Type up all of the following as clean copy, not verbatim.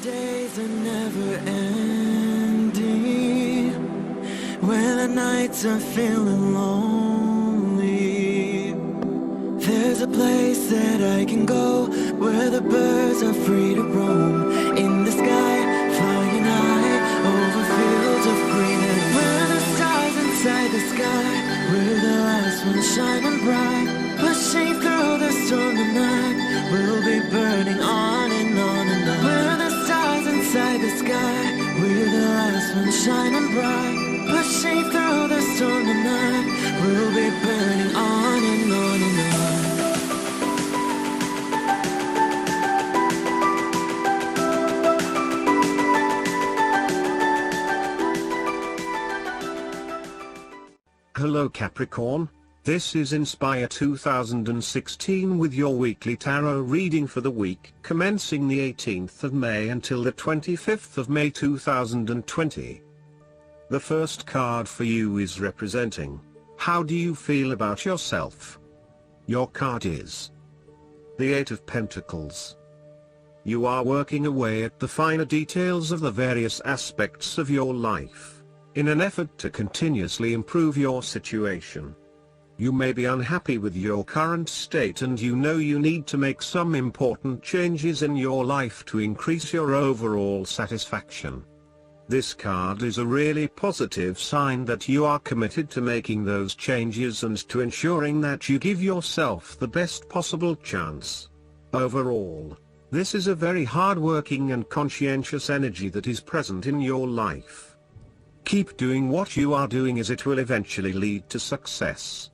days are never ending, when the nights are feeling lonely. There's a place that I can go, where the birds are free to roam, in the sky, flying high, over fields of green. And where the stars inside the sky, where the last one's shining bright, pushing through the storm tonight, we'll be burning on and on and on. Where the stars inside the sky, where the last one's shining bright, pushing through the storm tonight, we'll be burning on and on and on. Hello Capricorn, this is Inspire 2016 with your weekly tarot reading for the week commencing the 18th of May until the 25th of May 2020. The first card for you is representing, how do you feel about yourself? Your card is the Eight of Pentacles. You are working away at the finer details of the various aspects of your life, in an effort to continuously improve your situation. You may be unhappy with your current state and you know you need to make some important changes in your life to increase your overall satisfaction. This card is a really positive sign that you are committed to making those changes and to ensuring that you give yourself the best possible chance. Overall, this is a very hard-working and conscientious energy that is present in your life. Keep doing what you are doing, as it will eventually lead to success.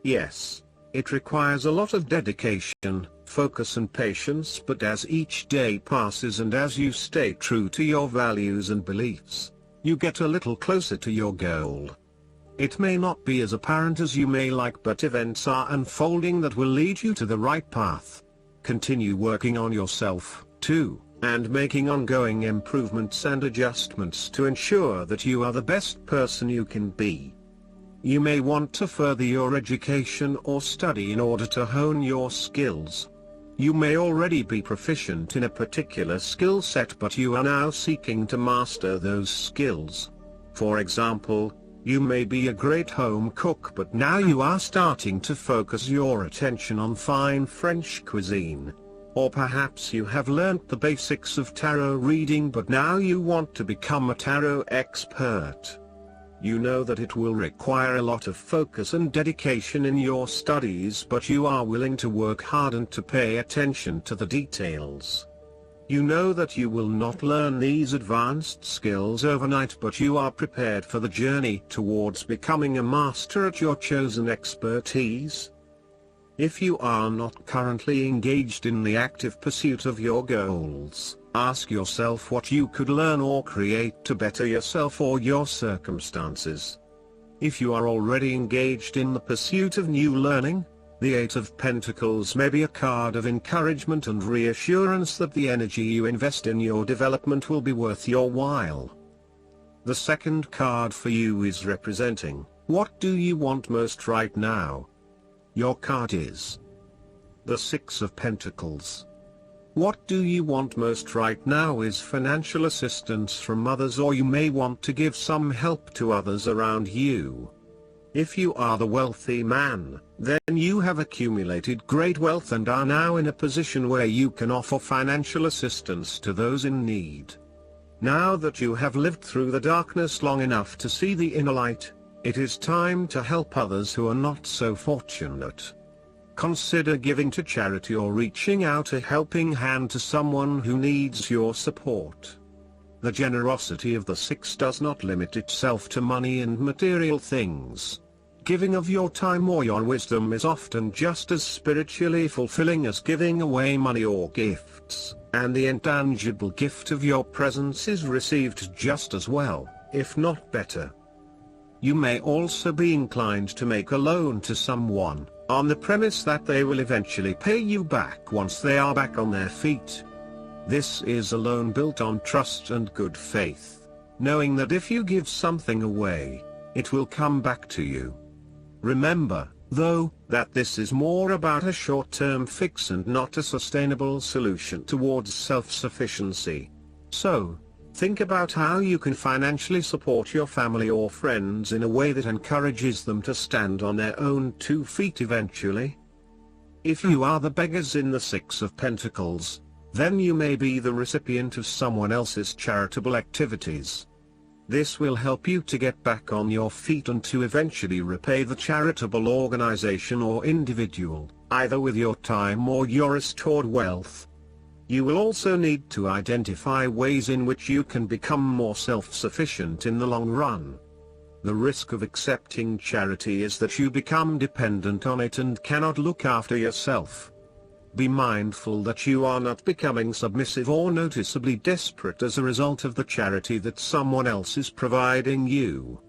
Yes, it requires a lot of dedication, focus and patience, but as each day passes and as you stay true to your values and beliefs, you get a little closer to your goal. It may not be as apparent as you may like, but events are unfolding that will lead you to the right path. Continue working on yourself, too, and making ongoing improvements and adjustments to ensure that you are the best person you can be. You may want to further your education or study in order to hone your skills. You may already be proficient in a particular skill set, but you are now seeking to master those skills. For example, you may be a great home cook, but now you are starting to focus your attention on fine French cuisine. Or perhaps you have learnt the basics of tarot reading, but now you want to become a tarot expert. You know that it will require a lot of focus and dedication in your studies, but you are willing to work hard and to pay attention to the details. You know that you will not learn these advanced skills overnight, but you are prepared for the journey towards becoming a master at your chosen expertise. If you are not currently engaged in the active pursuit of your goals, ask yourself what you could learn or create to better yourself or your circumstances. If you are already engaged in the pursuit of new learning, the Eight of Pentacles may be a card of encouragement and reassurance that the energy you invest in your development will be worth your while. The second card for you is representing, what do you want most right now? Your card is the Six of Pentacles. What do you want most right now is financial assistance from others, or you may want to give some help to others around you. If you are the wealthy man, then you have accumulated great wealth and are now in a position where you can offer financial assistance to those in need. Now that you have lived through the darkness long enough to see the inner light, it is time to help others who are not so fortunate. Consider giving to charity or reaching out a helping hand to someone who needs your support. The generosity of the Six does not limit itself to money and material things. Giving of your time or your wisdom is often just as spiritually fulfilling as giving away money or gifts, and the intangible gift of your presence is received just as well, if not better. You may also be inclined to make a loan to someone, on the premise that they will eventually pay you back once they are back on their feet. This is a loan built on trust and good faith, knowing that if you give something away, it will come back to you. Remember, though, that this is more about a short-term fix and not a sustainable solution towards self-sufficiency. So, think about how you can financially support your family or friends in a way that encourages them to stand on their own 2 feet eventually. If you are the beggars in the Six of Pentacles, then you may be the recipient of someone else's charitable activities. This will help you to get back on your feet and to eventually repay the charitable organization or individual, either with your time or your restored wealth. You will also need to identify ways in which you can become more self-sufficient in the long run. The risk of accepting charity is that you become dependent on it and cannot look after yourself. Be mindful that you are not becoming submissive or noticeably desperate as a result of the charity that someone else is providing you.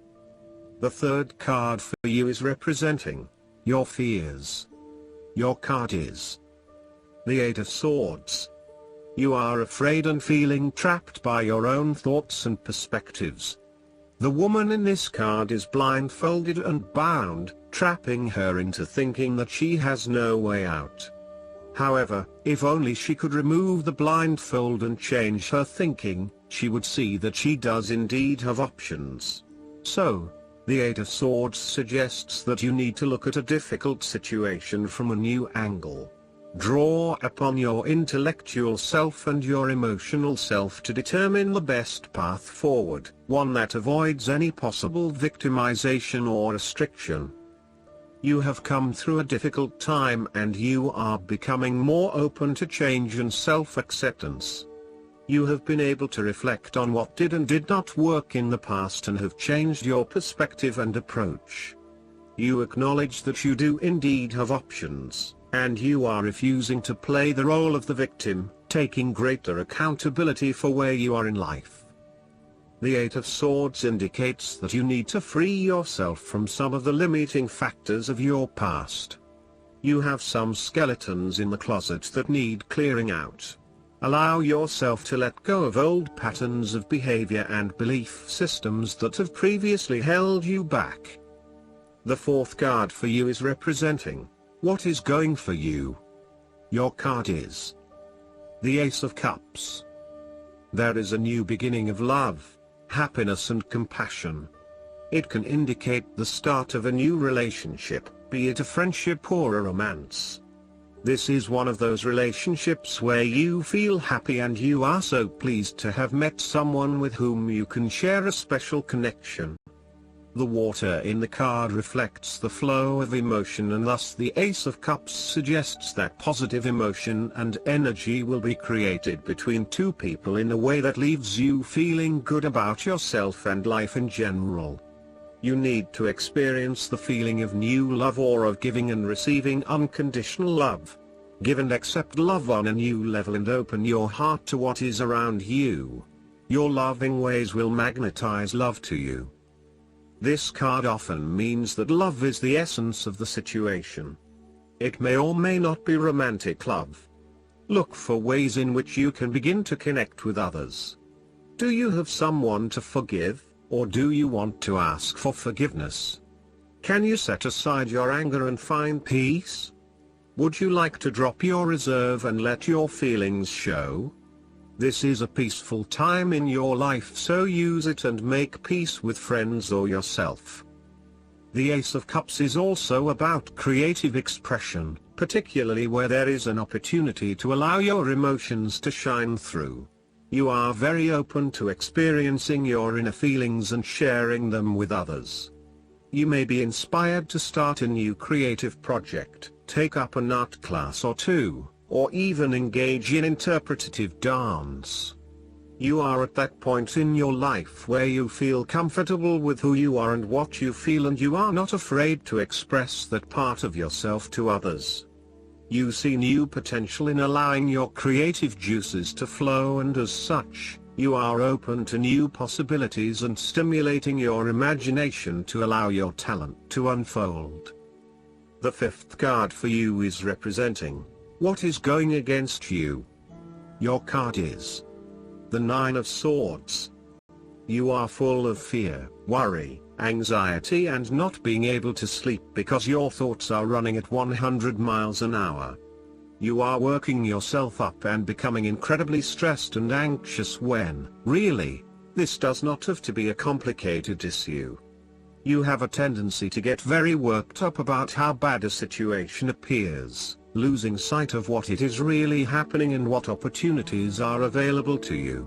The third card for you is representing your fears. Your card is the Eight of Swords. You are afraid and feeling trapped by your own thoughts and perspectives. The woman in this card is blindfolded and bound, trapping her into thinking that she has no way out. However, if only she could remove the blindfold and change her thinking, she would see that she does indeed have options. So, the Eight of Swords suggests that you need to look at a difficult situation from a new angle. Draw upon your intellectual self and your emotional self to determine the best path forward, one that avoids any possible victimization or restriction. You have come through a difficult time and you are becoming more open to change and self-acceptance. You have been able to reflect on what did and did not work in the past and have changed your perspective and approach. You acknowledge that you do indeed have options, and you are refusing to play the role of the victim, taking greater accountability for where you are in life. The Eight of Swords indicates that you need to free yourself from some of the limiting factors of your past. You have some skeletons in the closet that need clearing out. Allow yourself to let go of old patterns of behavior and belief systems that have previously held you back. The fourth card for you is representing what is going for you. Your card is the Ace of Cups. There is a new beginning of love, happiness and compassion. It can indicate the start of a new relationship, be it a friendship or a romance. This is one of those relationships where you feel happy and you are so pleased to have met someone with whom you can share a special connection. The water in the card reflects the flow of emotion, and thus the Ace of Cups suggests that positive emotion and energy will be created between two people in a way that leaves you feeling good about yourself and life in general. You need to experience the feeling of new love or of giving and receiving unconditional love. Give and accept love on a new level and open your heart to what is around you. Your loving ways will magnetize love to you. This card often means that love is the essence of the situation. It may or may not be romantic love. Look for ways in which you can begin to connect with others. Do you have someone to forgive, or do you want to ask for forgiveness? Can you set aside your anger and find peace? Would you like to drop your reserve and let your feelings show? This is a peaceful time in your life, so use it and make peace with friends or yourself. The Ace of Cups is also about creative expression, particularly where there is an opportunity to allow your emotions to shine through. You are very open to experiencing your inner feelings and sharing them with others. You may be inspired to start a new creative project, take up an art class or two, or even engage in interpretative dance. You are at that point in your life where you feel comfortable with who you are and what you feel, and you are not afraid to express that part of yourself to others. You see new potential in allowing your creative juices to flow, and as such, you are open to new possibilities and stimulating your imagination to allow your talent to unfold. The fifth card for you is representing what is going against you. Your card is the Nine of Swords. You are full of fear, worry, anxiety and not being able to sleep because your thoughts are running at 100 miles an hour. You are working yourself up and becoming incredibly stressed and anxious when, really, this does not have to be a complicated issue. You have a tendency to get very worked up about how bad a situation appears, losing sight of what it is really happening and what opportunities are available to you.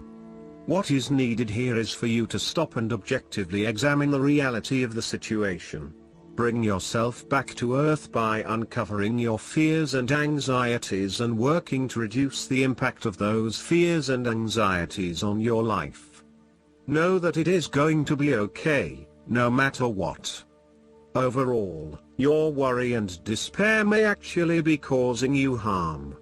What is needed here is for you to stop and objectively examine the reality of the situation. Bring yourself back to earth by uncovering your fears and anxieties and working to reduce the impact of those fears and anxieties on your life. Know that it is going to be okay, no matter what. Overall, your worry and despair may actually be causing you harm.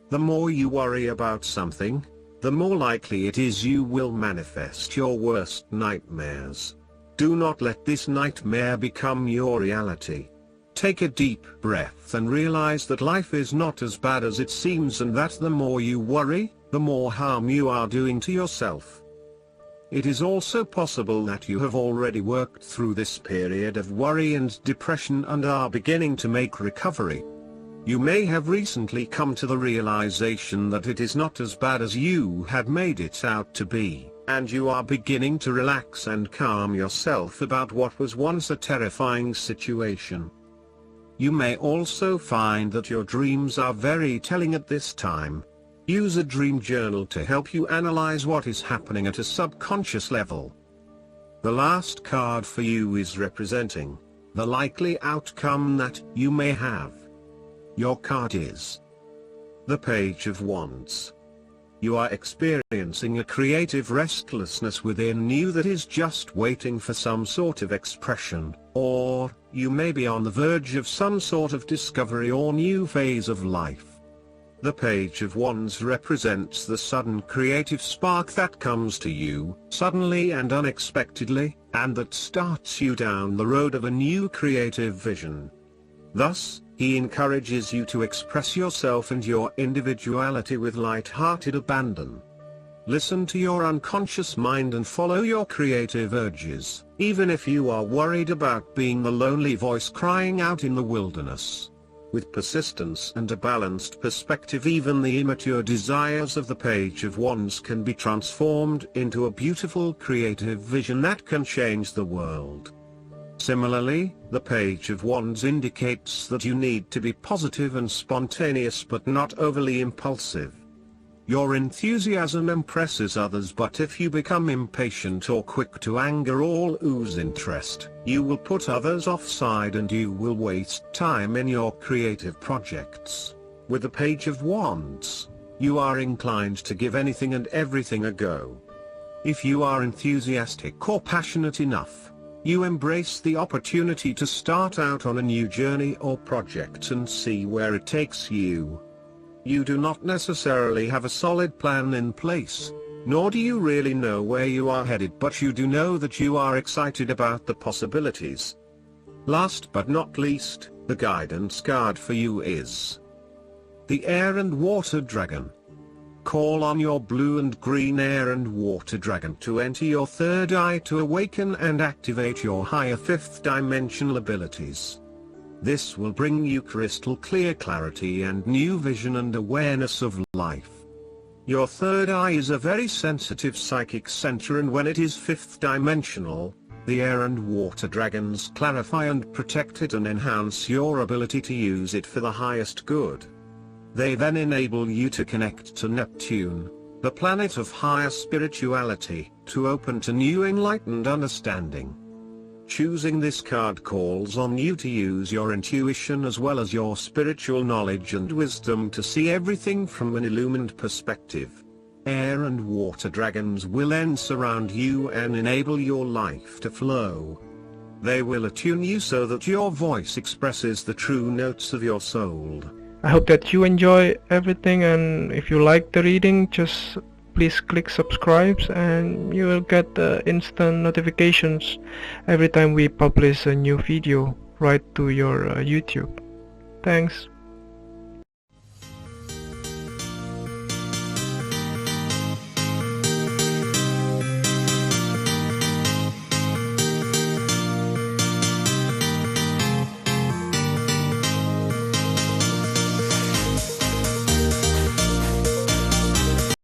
The more you worry about something, the more likely it is you will manifest your worst nightmares. Do not let this nightmare become your reality. Take a deep breath and realize that life is not as bad as it seems, and that the more you worry, the more harm you are doing to yourself. It is also possible that you have already worked through this period of worry and depression and are beginning to make recovery. You may have recently come to the realization that it is not as bad as you had made it out to be, and you are beginning to relax and calm yourself about what was once a terrifying situation. You may also find that your dreams are very telling at this time. Use a dream journal to help you analyze what is happening at a subconscious level. The last card for you is representing the likely outcome that you may have. Your card is the Page of Wands. You are experiencing a creative restlessness within you that is just waiting for some sort of expression, or you may be on the verge of some sort of discovery or new phase of life. The Page of Wands represents the sudden creative spark that comes to you, suddenly and unexpectedly, and that starts you down the road of a new creative vision. Thus, he encourages you to express yourself and your individuality with light-hearted abandon. Listen to your unconscious mind and follow your creative urges, even if you are worried about being the lonely voice crying out in the wilderness. With persistence and a balanced perspective, even the immature desires of the Page of Wands can be transformed into a beautiful creative vision that can change the world. Similarly, the Page of Wands indicates that you need to be positive and spontaneous but not overly impulsive. Your enthusiasm impresses others, but if you become impatient or quick to anger or lose interest, you will put others offside and you will waste time in your creative projects. With the Page of Wands, you are inclined to give anything and everything a go. If you are enthusiastic or passionate enough, you embrace the opportunity to start out on a new journey or project and see where it takes you. You do not necessarily have a solid plan in place, nor do you really know where you are headed, but you do know that you are excited about the possibilities. Last but not least, the guidance card for you is the Air and Water Dragon. Call on your blue and green air and water dragon to enter your third eye to awaken and activate your higher fifth dimensional abilities. This will bring you crystal clear clarity and new vision and awareness of life. Your third eye is a very sensitive psychic center, and when it is fifth dimensional, the air and water dragons clarify and protect it and enhance your ability to use it for the highest good. They then enable you to connect to Neptune, the planet of higher spirituality, to open to new enlightened understanding. Choosing this card calls on you to use your intuition as well as your spiritual knowledge and wisdom to see everything from an illumined perspective. Air and water dragons will then surround you and enable your life to flow. They will attune you so that your voice expresses the true notes of your soul. I hope that you enjoy everything, and if you like the reading, just please click subscribe and you will get instant notifications every time we publish a new video right to your YouTube. Thanks.